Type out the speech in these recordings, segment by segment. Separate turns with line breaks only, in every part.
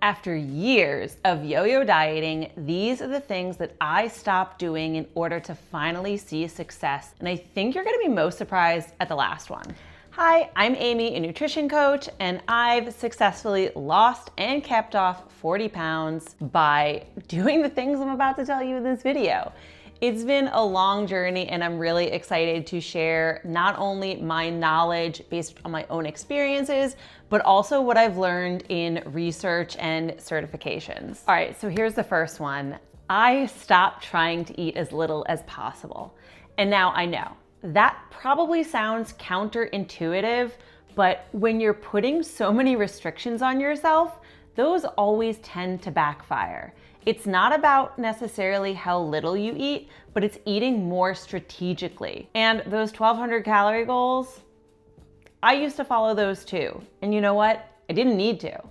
After years of yo-yo dieting, these are the things that I stopped doing in order to finally see success. And I think you're gonna be most surprised at the last one. Hi, I'm Amy, a nutrition coach, and I've successfully lost and kept off 40 pounds by doing the things I'm about to tell you in this video. It's been a long journey, and I'm really excited to share not only my knowledge based on my own experiences, but also what I've learned in research and certifications. All right, so here's the first one. I stopped trying to eat as little as possible. And now I know that probably sounds counterintuitive, but when you're putting so many restrictions on yourself, those always tend to backfire. It's not about necessarily how little you eat, but it's eating more strategically. And those 1,200 calorie goals, I used to follow those too. And you know what? I didn't need to.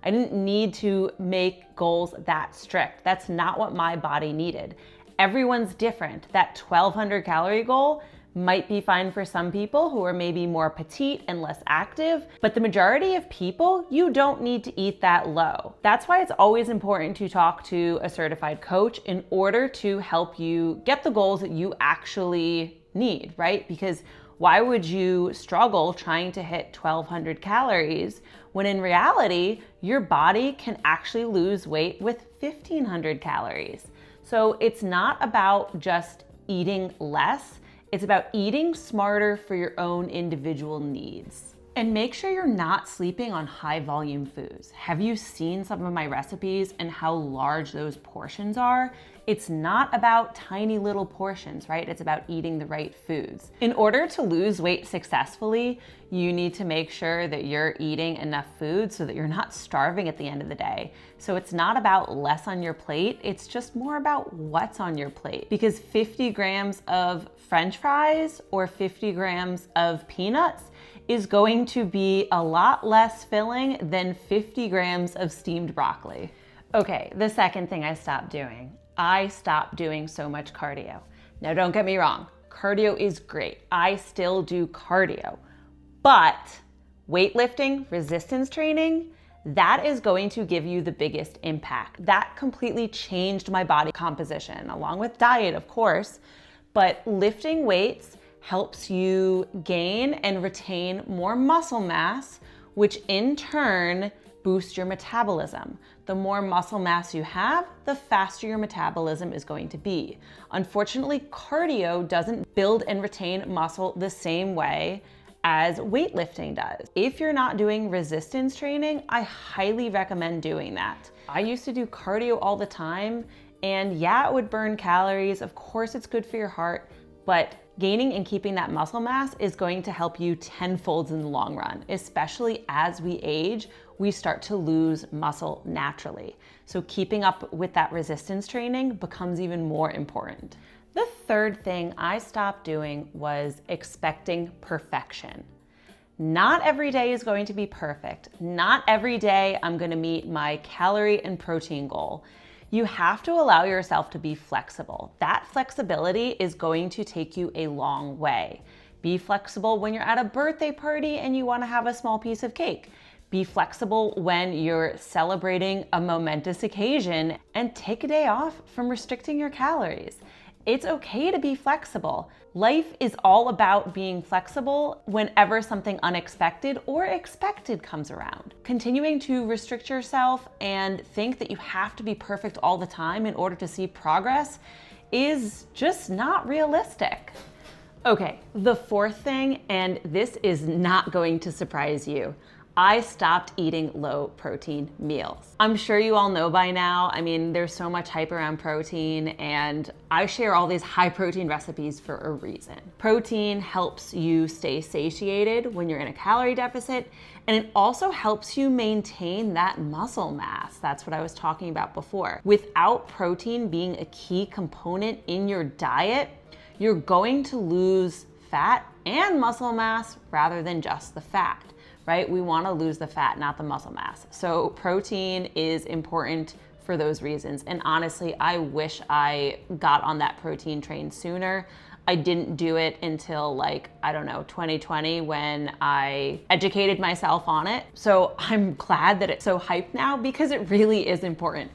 I didn't need to make goals that strict. That's not what my body needed. Everyone's different. That 1,200 calorie goal might be fine for some people who are maybe more petite and less active, but the majority of people, you don't need to eat that low. That's why it's always important to talk to a certified coach in order to help you get the goals that you actually need, right? Because why would you struggle trying to hit 1,200 calories when in reality, your body can actually lose weight with 1,500 calories? So it's not about just eating less, it's about eating smarter for your own individual needs. And make sure you're not sleeping on high volume foods. Have you seen some of my recipes and how large those portions are? It's not about tiny little portions, right? It's about eating the right foods. In order to lose weight successfully, you need to make sure that you're eating enough food so that you're not starving at the end of the day. So it's not about less on your plate, it's just more about what's on your plate. Because 50 grams of French fries or 50 grams of peanuts is going to be a lot less filling than 50 grams of steamed broccoli. Okay, the second thing I stopped doing. I stopped doing so much cardio. Now don't get me wrong, cardio is great. I still do cardio, but weightlifting, resistance training, that is going to give you the biggest impact. That completely changed my body composition, along with diet, of course, but lifting weights helps you gain and retain more muscle mass, which in turn boosts your metabolism. The more muscle mass you have, the faster your metabolism is going to be. Unfortunately, cardio doesn't build and retain muscle the same way as weightlifting does. If you're not doing resistance training, I highly recommend doing that. I used to do cardio all the time, and yeah, it would burn calories. Of course, it's good for your heart, but gaining and keeping that muscle mass is going to help you tenfold in the long run. Especially as we age, we start to lose muscle naturally. So keeping up with that resistance training becomes even more important. The third thing I stopped doing was expecting perfection. Not every day is going to be perfect. Not every day I'm going to meet my calorie and protein goal. You have to allow yourself to be flexible. That flexibility is going to take you a long way. Be flexible when you're at a birthday party and you want to have a small piece of cake. Be flexible when you're celebrating a momentous occasion, and take a day off from restricting your calories. It's okay to be flexible. Life is all about being flexible whenever something unexpected or expected comes around. Continuing to restrict yourself and think that you have to be perfect all the time in order to see progress is just not realistic. Okay, the fourth thing, and this is not going to surprise you, I stopped eating low protein meals. I'm sure you all know by now, I mean, there's so much hype around protein, and I share all these high protein recipes for a reason. Protein helps you stay satiated when you're in a calorie deficit, and it also helps you maintain that muscle mass. That's what I was talking about before. Without protein being a key component in your diet, you're going to lose fat and muscle mass rather than just the fat. Right? We want to lose the fat, not the muscle mass. So protein is important for those reasons. And honestly, I wish I got on that protein train sooner. I didn't do it until like, I don't know, 2020 when I educated myself on it. So I'm glad that it's so hyped now because it really is important.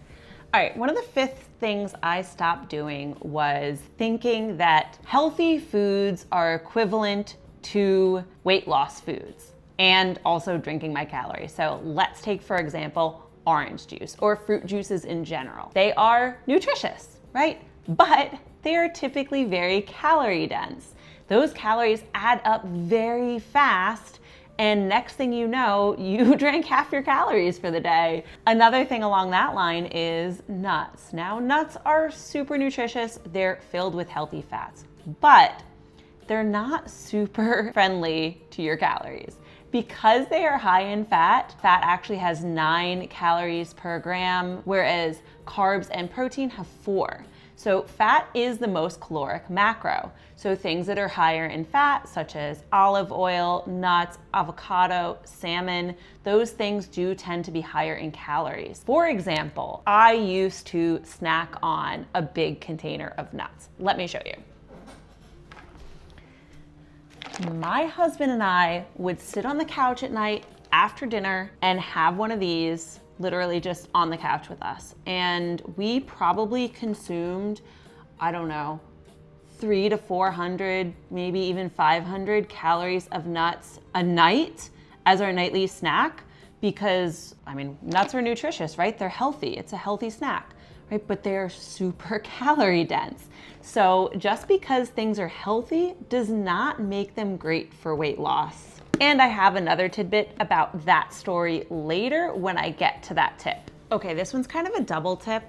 All right, one of the fifth things I stopped doing was thinking that healthy foods are equivalent to weight loss foods and also drinking my calories. So let's take, for example, orange juice or fruit juices in general. They are nutritious, right? But they are typically very calorie dense. Those calories add up very fast, and next thing you know, you drank half your calories for the day. Another thing along that line is nuts. Now, nuts are super nutritious. They're filled with healthy fats, but they're not super friendly to your calories. Because they are high in fat, fat actually has 9 calories per gram, whereas carbs and protein have 4. So fat is the most caloric macro. So things that are higher in fat, such as olive oil, nuts, avocado, salmon, those things do tend to be higher in calories. For example, I used to snack on a big container of nuts. Let me show you. My husband and I would sit on the couch at night after dinner and have one of these literally just on the couch with us. And we probably consumed, I don't know, 300 to 400, maybe even 500 calories of nuts a night as our nightly snack because, I mean, nuts are nutritious, right? They're healthy. It's a healthy snack, right? But they're super calorie dense. So just because things are healthy does not make them great for weight loss. And I have another tidbit about that story later when I get to that tip. Okay, this one's kind of a double tip,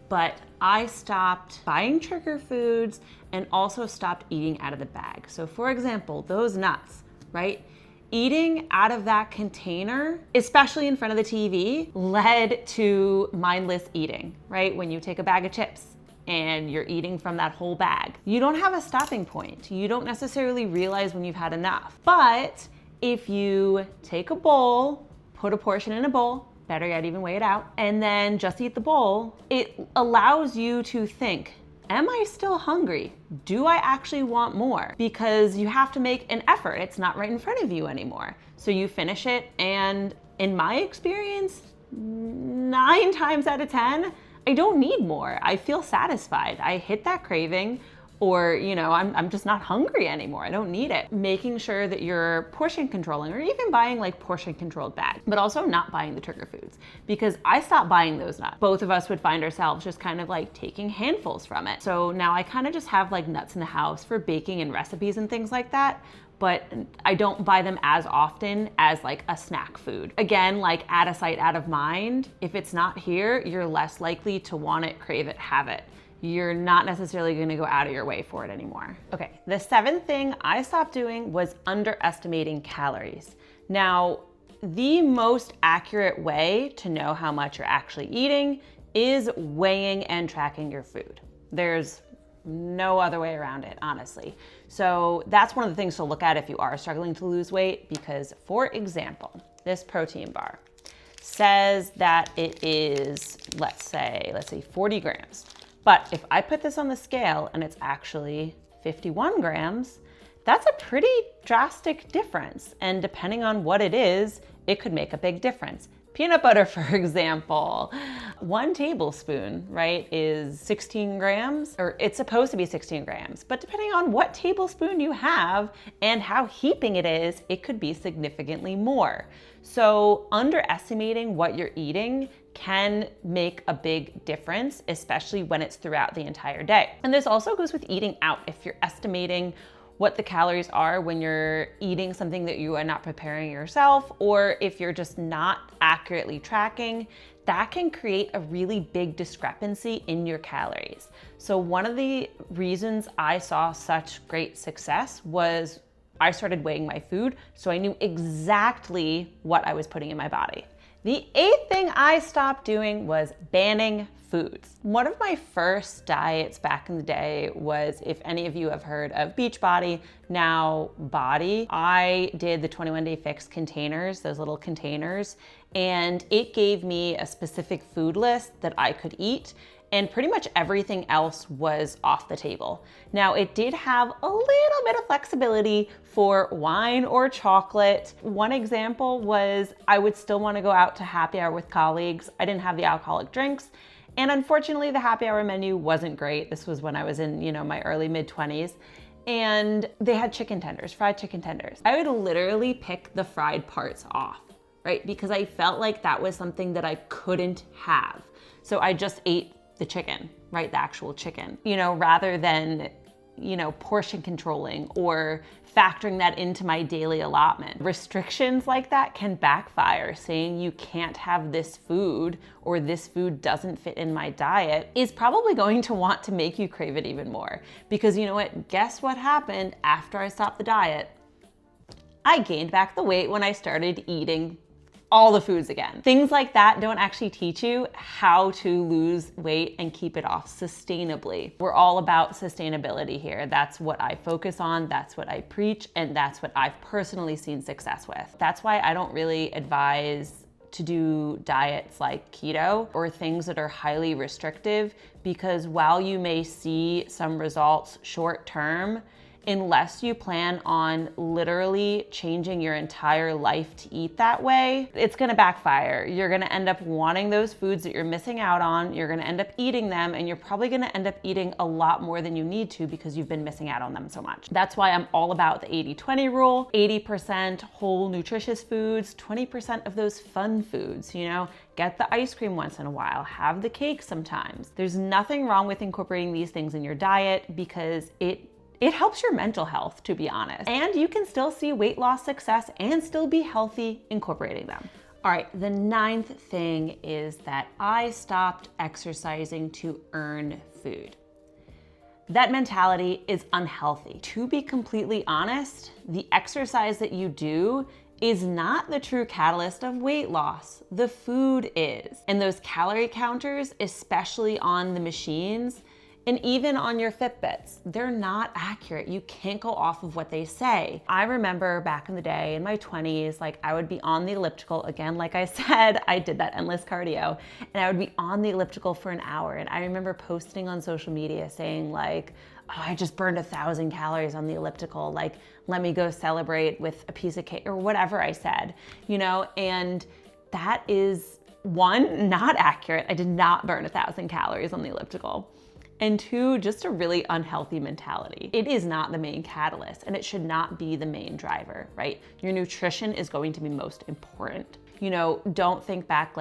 but I stopped buying trigger foods and also stopped eating out of the bag. So for example, those nuts, right? Eating out of that container, especially in front of the TV, led to mindless eating, right? When you take a bag of chips and you're eating from that whole bag, you don't have a stopping point. You don't necessarily realize when you've had enough. But if you take a bowl, put a portion in a bowl, better yet, even weigh it out, and then just eat the bowl, it allows you to think, am I still hungry? Do I actually want more? Because you have to make an effort. It's not right in front of you anymore. So you finish it, and in my experience, 9 times out of 10, I don't need more. I feel satisfied. I hit that craving, or, you know, I'm just not hungry anymore. I don't need it. Making sure that you're portion controlling, or even buying like portion controlled bags, but also not buying the trigger foods, because I stopped buying those nuts. Both of us would find ourselves just kind of like taking handfuls from it. So now I kind of just have like nuts in the house for baking and recipes and things like that, but I don't buy them as often as like a snack food. Again, like out of sight, out of mind. If it's not here, you're less likely to want it, crave it, have it. You're not necessarily gonna go out of your way for it anymore. Okay, the 7th thing I stopped doing was underestimating calories. Now, the most accurate way to know how much you're actually eating is weighing and tracking your food. There's no other way around it, honestly. So that's one of the things to look at if you are struggling to lose weight, because for example, this protein bar says that it is, let's say 40 grams. But if I put this on the scale and it's actually 51 grams, that's a pretty drastic difference. And depending on what it is, it could make a big difference. Peanut butter, for example, 1 tablespoon, right, is 16 grams, or it's supposed to be 16 grams, but depending on what tablespoon you have and how heaping it is, it could be significantly more. So underestimating what you're eating can make a big difference, especially when it's throughout the entire day. And this also goes with eating out. If you're estimating what the calories are when you're eating something that you are not preparing yourself, or if you're just not accurately tracking, that can create a really big discrepancy in your calories. So one of the reasons I saw such great success was I started weighing my food, so I knew exactly what I was putting in my body. The 8th thing I stopped doing was banning foods. One of my first diets back in the day was, if any of you have heard of Beachbody, now Body, I did the 21 Day Fix containers, those little containers, and it gave me a specific food list that I could eat, and pretty much everything else was off the table. Now, it did have a little bit of flexibility for wine or chocolate. One example was I would still want to go out to happy hour with colleagues. I didn't have the alcoholic drinks, and unfortunately the happy hour menu wasn't great. This was when I was in, my early mid-20s. And they had chicken tenders, fried chicken tenders. I would literally pick the fried parts off, right? Because I felt like that was something that I couldn't have. So I just ate the chicken, right? The actual chicken, rather than, portion controlling or factoring that into my daily allotment. Restrictions like that can backfire. Saying you can't have this food or this food doesn't fit in my diet is probably going to want to make you crave it even more. Because you know what? Guess what happened after I stopped the diet? I gained back the weight when I started eating all the foods again. Things like that don't actually teach you how to lose weight and keep it off sustainably. We're all about sustainability here. That's what I focus on, that's what I preach, and that's what I've personally seen success with. That's why I don't really advise to do diets like keto or things that are highly restrictive, because while you may see some results short term, unless you plan on literally changing your entire life to eat that way, it's gonna backfire. You're gonna end up wanting those foods that you're missing out on, you're gonna end up eating them, and you're probably gonna end up eating a lot more than you need to because you've been missing out on them so much. That's why I'm all about the 80-20 rule. 80% whole nutritious foods, 20% of those fun foods, Get the ice cream once in a while, have the cake sometimes. There's nothing wrong with incorporating these things in your diet because it helps your mental health, to be honest. And you can still see weight loss success and still be healthy incorporating them. All right, the 9th thing is that I stopped exercising to earn food. That mentality is unhealthy. To be completely honest, the exercise that you do is not the true catalyst of weight loss. The food is. And those calorie counters, especially on the machines, and even on your Fitbits, they're not accurate. You can't go off of what they say. I remember back in the day in my 20s, I would be on the elliptical. Again, like I said, I did that endless cardio, and I would be on the elliptical for an hour. And I remember posting on social media saying oh, I just burned 1,000 calories on the elliptical. Let me go celebrate with a piece of cake or whatever I said, and that is, one, not accurate. I did not burn 1,000 calories on the elliptical. And two, just a really unhealthy mentality. It is not the main catalyst, and it should not be the main driver, right? Your nutrition is going to be most important. Don't think back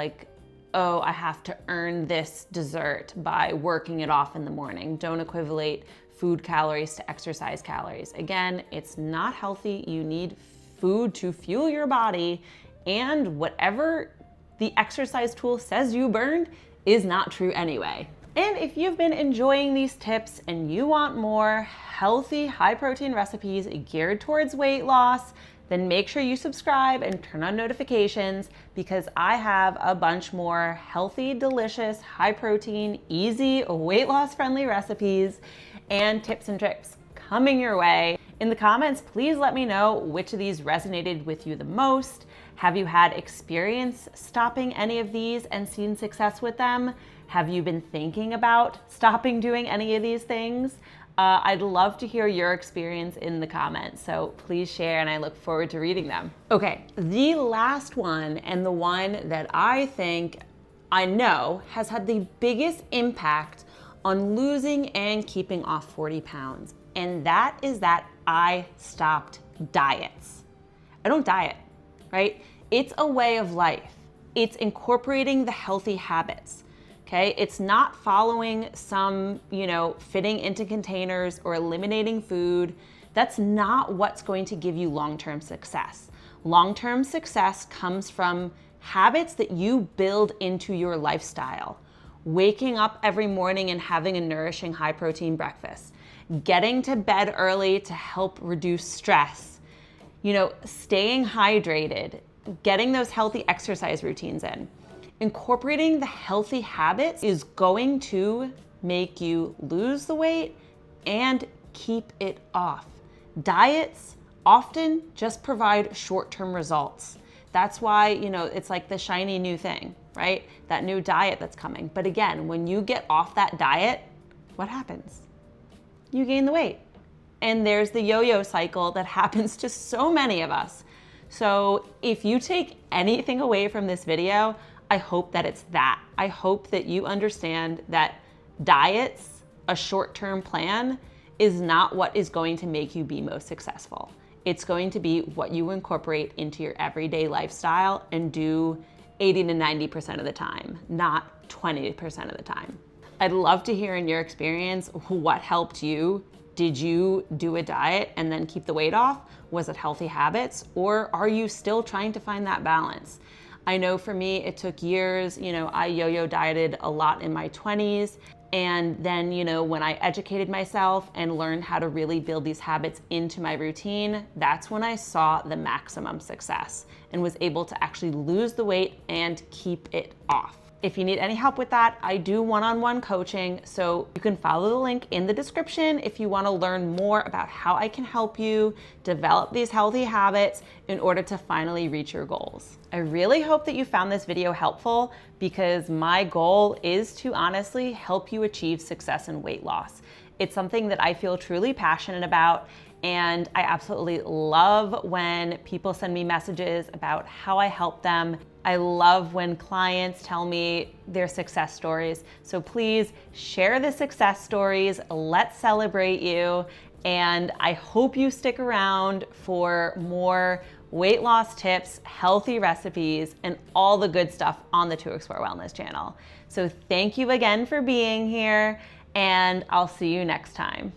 oh, I have to earn this dessert by working it off in the morning. Don't equivalate food calories to exercise calories. Again, it's not healthy. You need food to fuel your body, and whatever the exercise tool says you burned is not true anyway. And if you've been enjoying these tips and you want more healthy, high-protein recipes geared towards weight loss, then make sure you subscribe and turn on notifications, because I have a bunch more healthy, delicious, high-protein, easy, weight loss-friendly recipes and tips and tricks coming your way. In the comments, please let me know which of these resonated with you the most. Have you had experience stopping any of these and seen success with them? Have you been thinking about stopping doing any of these things? I'd love to hear your experience in the comments, so please share, and I look forward to reading them. Okay, the last one, and the one that I know has had the biggest impact on losing and keeping off 40 pounds, and that is that I stopped diets. I don't diet, right? It's a way of life. It's incorporating the healthy habits. Okay, it's not following some, fitting into containers or eliminating food. That's not what's going to give you long-term success. Long-term success comes from habits that you build into your lifestyle. Waking up every morning and having a nourishing, high-protein breakfast. Getting to bed early to help reduce stress. Staying hydrated. Getting those healthy exercise routines in. Incorporating the healthy habits is going to make you lose the weight and keep it off. Diets often just provide short-term results. That's why, it's like the shiny new thing, right? That new diet that's coming. But again, when you get off that diet, what happens? You gain the weight. And there's the yo-yo cycle that happens to so many of us. So if you take anything away from this video, I hope that it's that. I hope that you understand that diets, a short-term plan, is not what is going to make you be most successful. It's going to be what you incorporate into your everyday lifestyle and do 80 to 90% of the time, not 20% of the time. I'd love to hear in your experience what helped you. Did you do a diet and then keep the weight off? Was it healthy habits? Or are you still trying to find that balance? I know for me, it took years. I yo-yo dieted a lot in my 20s. And then, when I educated myself and learned how to really build these habits into my routine, that's when I saw the maximum success and was able to actually lose the weight and keep it off. If you need any help with that, I do one-on-one coaching, so you can follow the link in the description if you want to learn more about how I can help you develop these healthy habits in order to finally reach your goals. I really hope that you found this video helpful because my goal is to honestly help you achieve success in weight loss. It's something that I feel truly passionate about, and I absolutely love when people send me messages about how I help them. I love when clients tell me their success stories. So please share the success stories. Let's celebrate you. And I hope you stick around for more weight loss tips, healthy recipes, and all the good stuff on the To Explore Wellness channel. So thank you again for being here, and I'll see you next time.